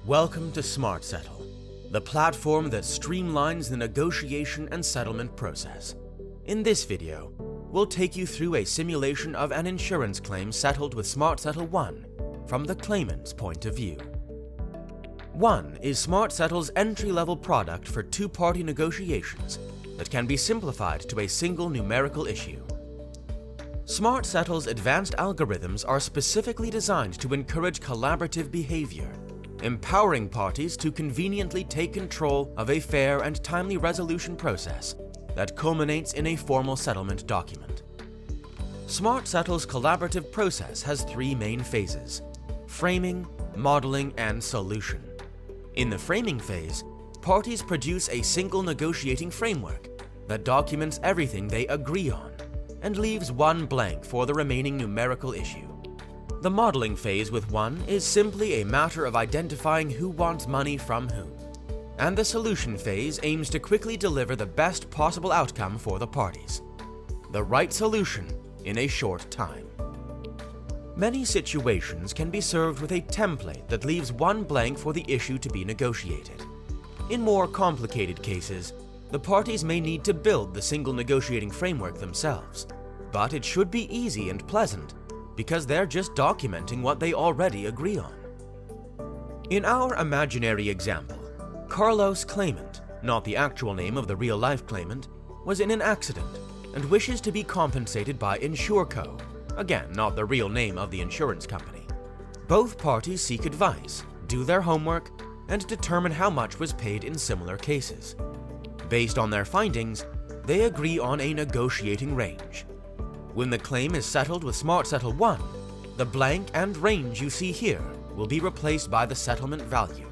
Welcome to Smartsettle, the platform that streamlines the negotiation and settlement process. In this video, we'll take you through a simulation of an insurance claim settled with Smartsettle 1 from the claimant's point of view. 1 is Smartsettle's entry-level product for two-party negotiations that can be simplified to a single numerical issue. Smartsettle's advanced algorithms are specifically designed to encourage collaborative behavior, empowering parties to conveniently take control of a fair and timely resolution process that culminates in a formal settlement document. Smartsettle's collaborative process has three main phases: framing, modeling, and solution. In the framing phase, parties produce a single negotiating framework that documents everything they agree on and leaves one blank for the remaining numerical issue. The modeling phase with 1 is simply a matter of identifying who wants money from whom, and the solution phase aims to quickly deliver the best possible outcome for the parties, the right solution in a short time. Many situations can be served with a template that leaves one blank for the issue to be negotiated. In more complicated cases, the parties may need to build the single negotiating framework themselves, but it should be easy and pleasant because they're just documenting what they already agree on. In our imaginary example, Carlos Claimant, not the actual name of the real-life claimant, was in an accident and wishes to be compensated by Insurco, again not the real name of the insurance company. Both parties seek advice, do their homework, and determine how much was paid in similar cases. Based on their findings, they agree on a negotiating range. When the claim is settled with Smartsettle 1, the blank and range you see here will be replaced by the settlement value.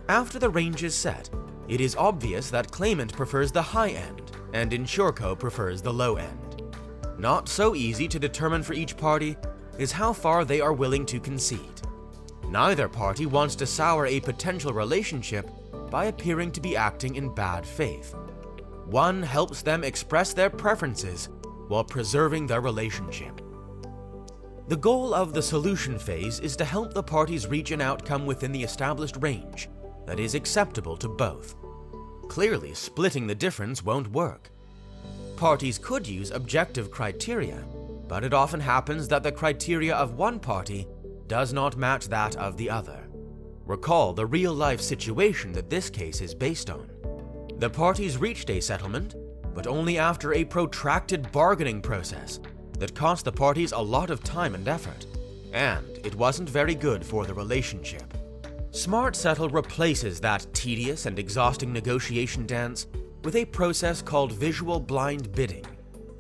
After the range is set, it is obvious that claimant prefers the high end and Insurco prefers the low end. Not so easy to determine for each party is how far they are willing to concede. Neither party wants to sour a potential relationship by appearing to be acting in bad faith. 1 helps them express their preferences while preserving their relationship. The goal of the solution phase is to help the parties reach an outcome within the established range that is acceptable to both. Clearly, splitting the difference won't work. Parties could use objective criteria, but it often happens that the criteria of one party does not match that of the other. Recall the real-life situation that this case is based on. The parties reached a settlement, but only after a protracted bargaining process that cost the parties a lot of time and effort, and it wasn't very good for the relationship. Smartsettle replaces that tedious and exhausting negotiation dance with a process called visual blind bidding,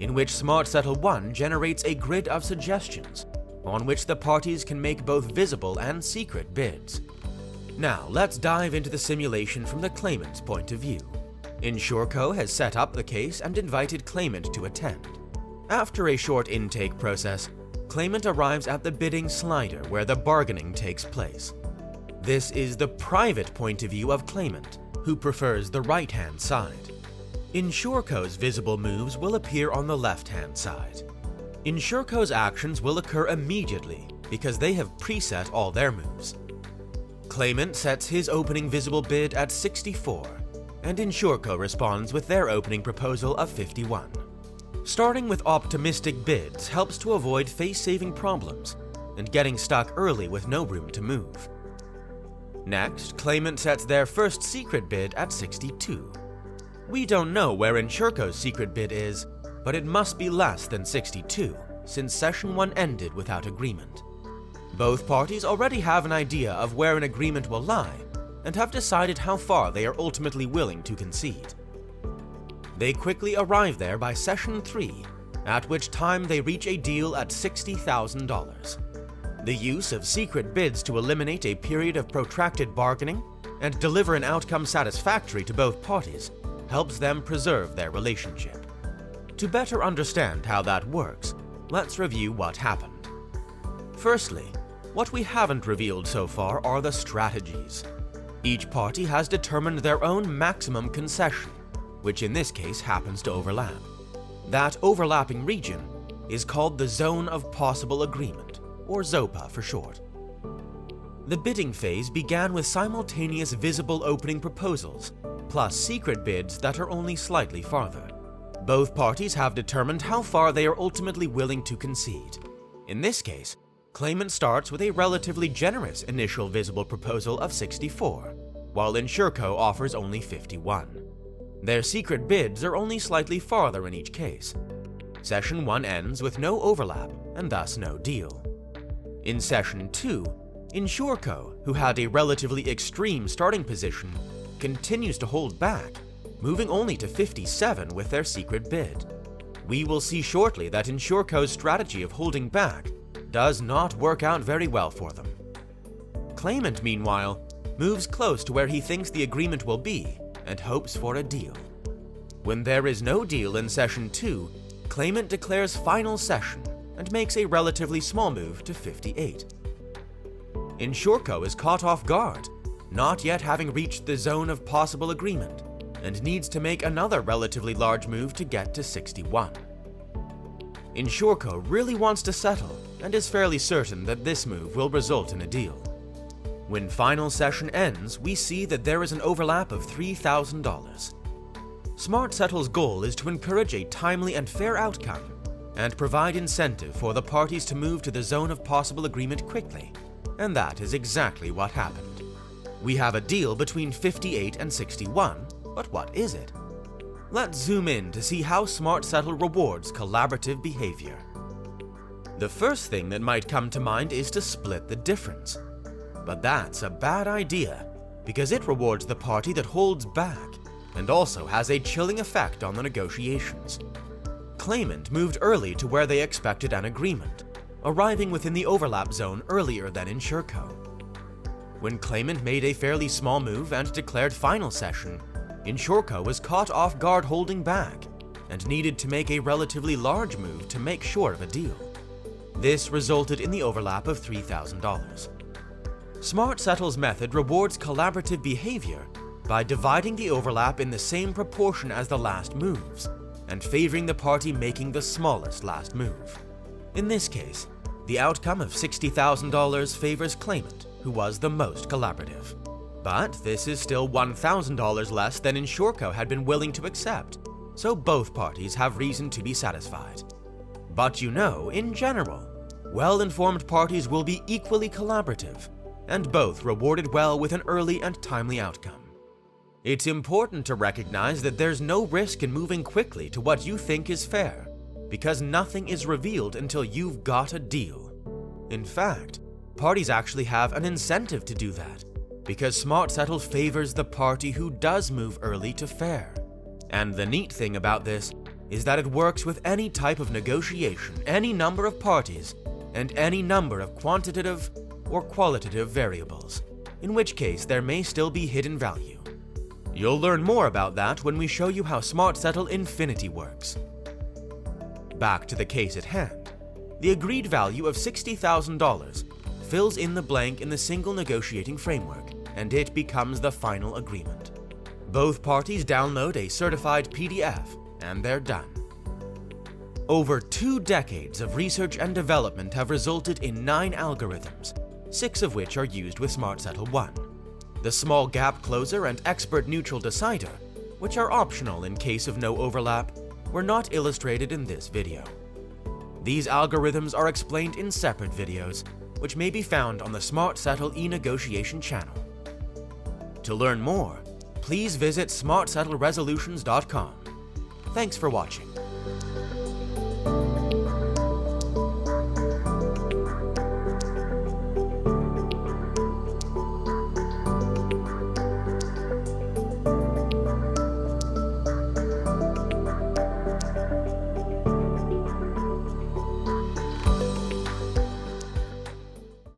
in which Smartsettle 1 generates a grid of suggestions on which the parties can make both visible and secret bids. Now let's dive into the simulation from the claimant's point of view. Insurco has set up the case and invited claimant to attend. After a short intake process, claimant arrives at the bidding slider where the bargaining takes place. This is the private point of view of claimant, who prefers the right-hand side. Insurco's visible moves will appear on the left-hand side. Insurco's actions will occur immediately because they have preset all their moves. Claimant sets his opening visible bid at 64, and Insurco responds with their opening proposal of 51. Starting with optimistic bids helps to avoid face-saving problems and getting stuck early with no room to move. Next, claimant sets their first secret bid at 62. We don't know where Insurco's secret bid is, but it must be less than 62, since session 1 ended without agreement. Both parties already have an idea of where an agreement will lie and have decided how far they are ultimately willing to concede. They quickly arrive there by session 3, at which time they reach a deal at $60,000. The use of secret bids to eliminate a period of protracted bargaining and deliver an outcome satisfactory to both parties helps them preserve their relationship. To better understand how that works, let's review what happened. Firstly, what we haven't revealed so far are the strategies. Each party has determined their own maximum concession, which in this case happens to overlap. That overlapping region is called the Zone of Possible Agreement, or ZOPA for short. The bidding phase began with simultaneous visible opening proposals, plus secret bids that are only slightly farther. Both parties have determined how far they are ultimately willing to concede. In this case, Claimant starts with a relatively generous initial visible proposal of 64, while Insurco offers only 51. Their secret bids are only slightly farther in each case. Session 1 ends with no overlap and thus no deal. In Session 2, Insurco, who had a relatively extreme starting position, continues to hold back, moving only to 57 with their secret bid. We will see shortly that Insurco's strategy of holding back does not work out very well for them. Claimant, meanwhile, moves close to where he thinks the agreement will be and hopes for a deal. When there is no deal in Session 2, Claimant declares final session and makes a relatively small move to 58. Insurco is caught off guard, not yet having reached the zone of possible agreement, and needs to make another relatively large move to get to 61. Insurco really wants to settle and is fairly certain that this move will result in a deal. When final session ends, we see that there is an overlap of $3,000. Smartsettle's goal is to encourage a timely and fair outcome and provide incentive for the parties to move to the zone of possible agreement quickly, and that is exactly what happened. We have a deal between 58 and 61, but what is it? Let's zoom in to see how Smartsettle rewards collaborative behavior. The first thing that might come to mind is to split the difference. But that's a bad idea, because it rewards the party that holds back and also has a chilling effect on the negotiations. Claimant moved early to where they expected an agreement, arriving within the overlap zone earlier than Insurco. When Claimant made a fairly small move and declared final session, Insurco was caught off guard holding back and needed to make a relatively large move to make sure of a deal. This resulted in the overlap of $3,000. Smartsettle's method rewards collaborative behavior by dividing the overlap in the same proportion as the last moves and favoring the party making the smallest last move. In this case, the outcome of $60,000 favors Claimant, who was the most collaborative. But this is still $1,000 less than Insurco had been willing to accept, so both parties have reason to be satisfied. But in general, well-informed parties will be equally collaborative, and both rewarded well with an early and timely outcome. It's important to recognize that there's no risk in moving quickly to what you think is fair, because nothing is revealed until you've got a deal. In fact, parties actually have an incentive to do that, because Smartsettle favors the party who does move early to fair. And the neat thing about this is that it works with any type of negotiation, any number of parties, and any number of quantitative or qualitative variables, in which case there may still be hidden value. You'll learn more about that when we show you how Smartsettle Infinity works. Back to the case at hand. The agreed value of $60,000 fills in the blank in the single negotiating framework, and it becomes the final agreement. Both parties download a certified PDF, and they're done. Over 2 decades of research and development have resulted in 9 algorithms, 6 of which are used with Smartsettle 1. The small gap closer and expert neutral decider, which are optional in case of no overlap, were not illustrated in this video. These algorithms are explained in separate videos, which may be found on the Smartsettle e-negotiation channel. To learn more, please visit smartsettleresolutions.com. Thanks for watching.